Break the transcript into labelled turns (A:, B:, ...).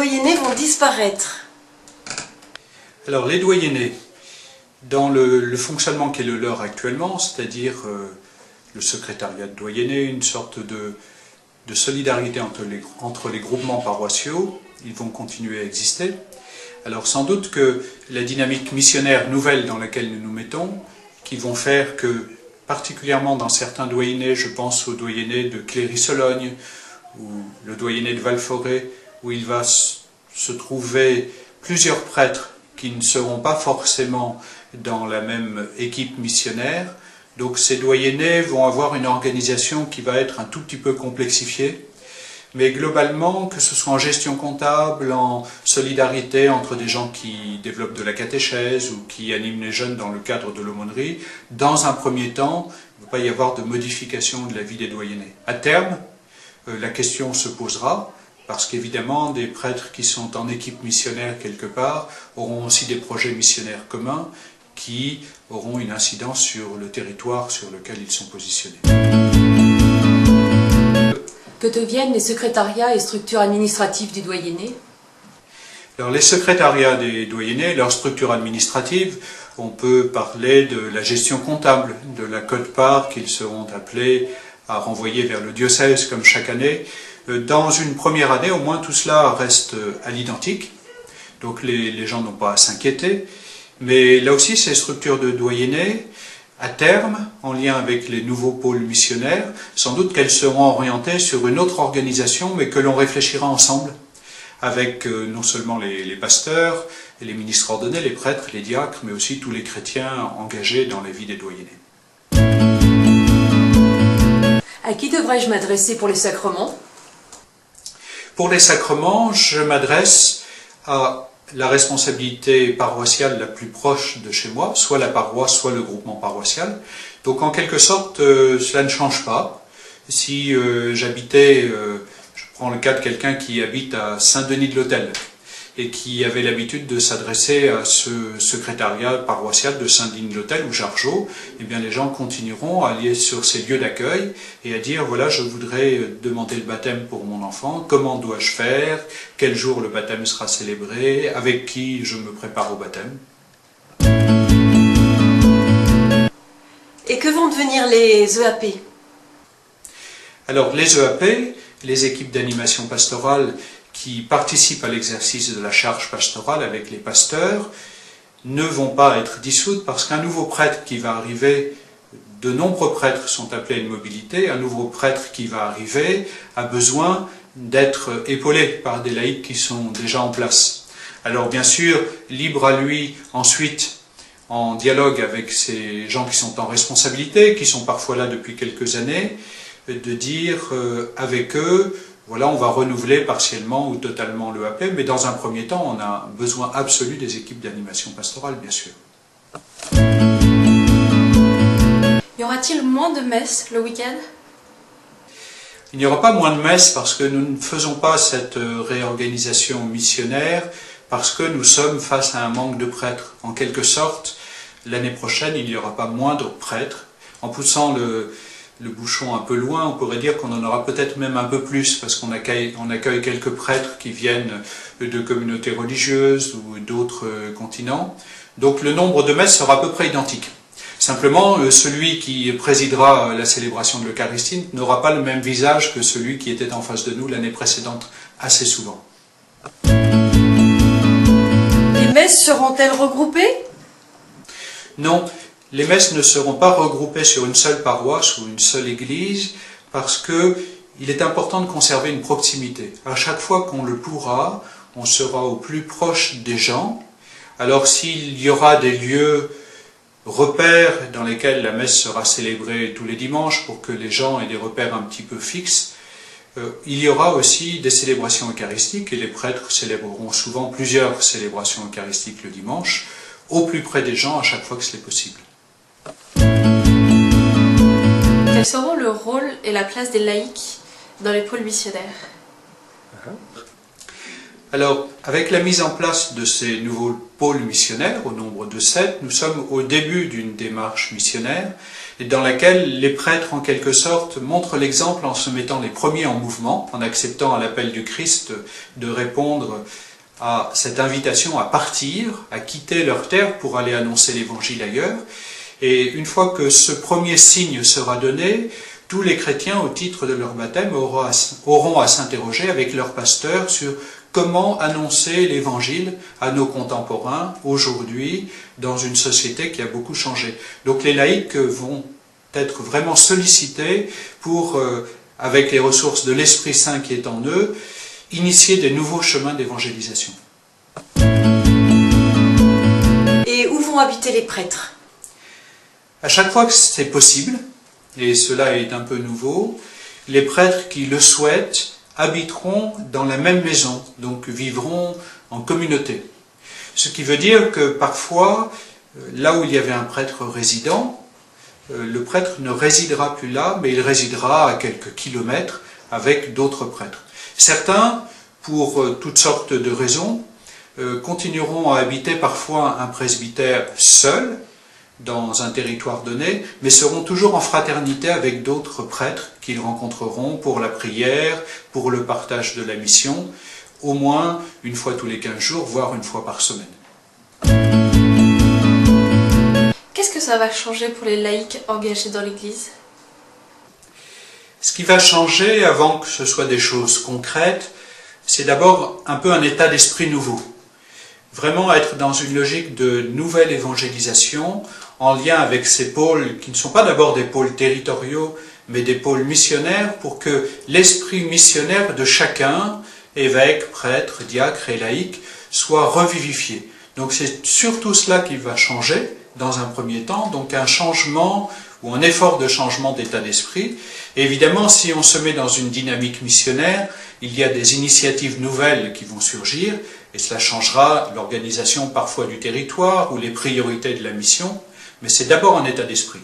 A: doyennés vont disparaître?
B: Alors les doyennés, dans le fonctionnement qui est le leur actuellement, c'est-à-dire le secrétariat de doyennés, une sorte de solidarité entre les groupements paroissiaux, ils vont continuer à exister. Alors sans doute que la dynamique missionnaire nouvelle dans laquelle nous nous mettons, qui vont faire que, particulièrement dans certains doyennés, je pense au doyenné de Cléry-Sologne, ou le doyenné de Val-Forêt, où il va se trouver plusieurs prêtres qui ne seront pas forcément dans la même équipe missionnaire. Donc ces doyennés vont avoir une organisation qui va être un tout petit peu complexifiée. Mais globalement, que ce soit en gestion comptable, en solidarité entre des gens qui développent de la catéchèse ou qui animent les jeunes dans le cadre de l'aumônerie, dans un premier temps, il ne va pas y avoir de modification de la vie des doyennés. À terme, la question se posera, parce qu'évidemment, des prêtres qui sont en équipe missionnaire quelque part auront aussi des projets missionnaires communs qui auront une incidence sur le territoire sur lequel ils sont positionnés.
A: Que deviennent les secrétariats et structures administratives du doyenné?
B: Alors les secrétariats des doyennés, leur structure administrative, on peut parler de la gestion comptable, de la quote-part qu'ils seront appelés à renvoyer vers le diocèse comme chaque année. Dans une première année, au moins, tout cela reste à l'identique. Donc les gens n'ont pas à s'inquiéter. Mais là aussi, ces structures de doyennés, à terme, en lien avec les nouveaux pôles missionnaires, sans doute qu'elles seront orientées sur une autre organisation, mais que l'on réfléchira ensemble, avec non seulement les pasteurs, les ministres ordonnés, les prêtres, les diacres, mais aussi tous les chrétiens engagés dans la vie des doyennés.
A: À qui devrais-je m'adresser pour les sacrements?
B: Pour les sacrements, je m'adresse à la responsabilité paroissiale la plus proche de chez moi, soit la paroisse, soit le groupement paroissial. Donc en quelque sorte, cela ne change pas. Si j'habitais, je prends le cas de quelqu'un qui habite à Saint-Denis-de-l'Hôtel et qui avait l'habitude de s'adresser à ce secrétariat paroissial de Saint-Denis-de-l'Hôtel ou Jargeau, eh bien les gens continueront à aller sur ces lieux d'accueil et à dire voilà, je voudrais demander le baptême pour mon enfant, comment dois-je faire, quel jour le baptême sera célébré, avec qui je me prépare au baptême.
A: Et que vont devenir les EAP?
B: Alors les EAP, les équipes d'animation pastorale qui participent à l'exercice de la charge pastorale avec les pasteurs, ne vont pas être dissoutes parce qu'un nouveau prêtre qui va arriver, de nombreux prêtres sont appelés à une mobilité, un nouveau prêtre qui va arriver a besoin d'être épaulé par des laïcs qui sont déjà en place. Alors bien sûr, libre à lui ensuite, en dialogue avec ces gens qui sont en responsabilité, qui sont parfois là depuis quelques années, de dire avec eux, voilà, on va renouveler partiellement ou totalement l'EAP, mais dans un premier temps, on a besoin absolu des équipes d'animation pastorale, bien sûr.
C: Y aura-t-il moins de messes le week-end?
B: Il n'y aura pas moins de messes parce que nous ne faisons pas cette réorganisation missionnaire, parce que nous sommes face à un manque de prêtres. En quelque sorte, l'année prochaine, il n'y aura pas moins de prêtres. En poussant le bouchon un peu loin, on pourrait dire qu'on en aura peut-être même un peu plus, parce qu'on accueille quelques prêtres qui viennent de communautés religieuses ou d'autres continents. Donc le nombre de messes sera à peu près identique. Simplement, celui qui présidera la célébration de l'Eucharistie n'aura pas le même visage que celui qui était en face de nous l'année précédente, assez souvent.
A: Les messes seront-elles regroupées?
B: Non. Les messes ne seront pas regroupées sur une seule paroisse ou une seule église parce qu'il est important de conserver une proximité. À chaque fois qu'on le pourra, on sera au plus proche des gens. Alors s'il y aura des lieux repères dans lesquels la messe sera célébrée tous les dimanches pour que les gens aient des repères un petit peu fixes, il y aura aussi des célébrations eucharistiques et les prêtres célébreront souvent plusieurs célébrations eucharistiques le dimanche au plus près des gens à chaque fois que c'est possible.
C: Quels seront le rôle et la place des laïcs dans les pôles missionnaires?
B: Alors, avec la mise en place de ces nouveaux pôles missionnaires, au nombre de 7, nous sommes au début d'une démarche missionnaire, et dans laquelle les prêtres, en quelque sorte, montrent l'exemple en se mettant les premiers en mouvement, en acceptant à l'appel du Christ de répondre à cette invitation à partir, à quitter leur terre pour aller annoncer l'évangile ailleurs. Et une fois que ce premier signe sera donné, tous les chrétiens, au titre de leur baptême, auront à s'interroger avec leur pasteur sur comment annoncer l'évangile à nos contemporains aujourd'hui dans une société qui a beaucoup changé. Donc les laïcs vont être vraiment sollicités pour, avec les ressources de l'Esprit Saint qui est en eux, initier des nouveaux chemins d'évangélisation.
A: Et où vont habiter les prêtres?
B: À chaque fois que c'est possible, et cela est un peu nouveau, les prêtres qui le souhaitent habiteront dans la même maison, donc vivront en communauté. Ce qui veut dire que parfois, là où il y avait un prêtre résident, le prêtre ne résidera plus là, mais il résidera à quelques kilomètres avec d'autres prêtres. Certains, pour toutes sortes de raisons, continueront à habiter parfois un presbytère seul, dans un territoire donné, mais seront toujours en fraternité avec d'autres prêtres qu'ils rencontreront pour la prière, pour le partage de la mission, au moins une fois tous les 15 jours, voire une fois par semaine.
C: Qu'est-ce que ça va changer pour les laïcs engagés dans l'Église?
B: Ce qui va changer, avant que ce soit des choses concrètes, c'est d'abord un peu un état d'esprit nouveau. Vraiment être dans une logique de nouvelle évangélisation, en lien avec ces pôles qui ne sont pas d'abord des pôles territoriaux, mais des pôles missionnaires, pour que l'esprit missionnaire de chacun, évêque, prêtre, diacre et laïc, soit revivifié. Donc c'est surtout cela qui va changer dans un premier temps, donc un changement ou un effort de changement d'état d'esprit. Et évidemment, si on se met dans une dynamique missionnaire, il y a des initiatives nouvelles qui vont surgir, et cela changera l'organisation parfois du territoire ou les priorités de la mission, mais c'est d'abord un état d'esprit.